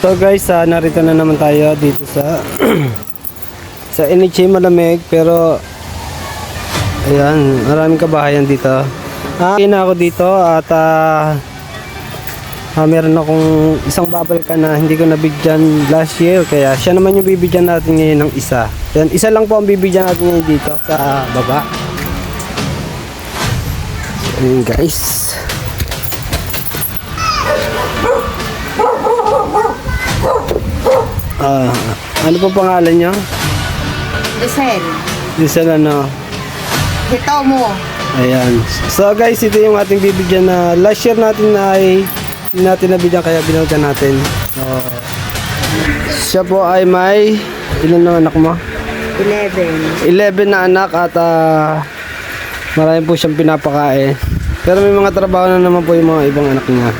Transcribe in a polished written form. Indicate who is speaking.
Speaker 1: So guys, narito na naman tayo dito sa sa NHA Malamig, pero ayan, maraming kabahayan dito. Ina ako dito at meron akong isang bubble can na hindi ko nabigyan last year, kaya siya naman yung bibigyan natin ngayon ng isa. Yan, isa lang po ang bibigyan natin ngayon dito sa baba. So, ayan guys. Ano po pangalan niyo?
Speaker 2: Giselle.
Speaker 1: Giselle ano?
Speaker 2: Hitomo.
Speaker 1: Ayan. So guys, ito yung ating bibigyan na last year natin ay hindi natin nabigyan, kaya binawgan natin. Siya po ay may ilan na anak mo?
Speaker 2: 11.
Speaker 1: 11 na anak at marami po siyang pinapakain. Pero may mga trabaho na naman po yung mga ibang anak niya.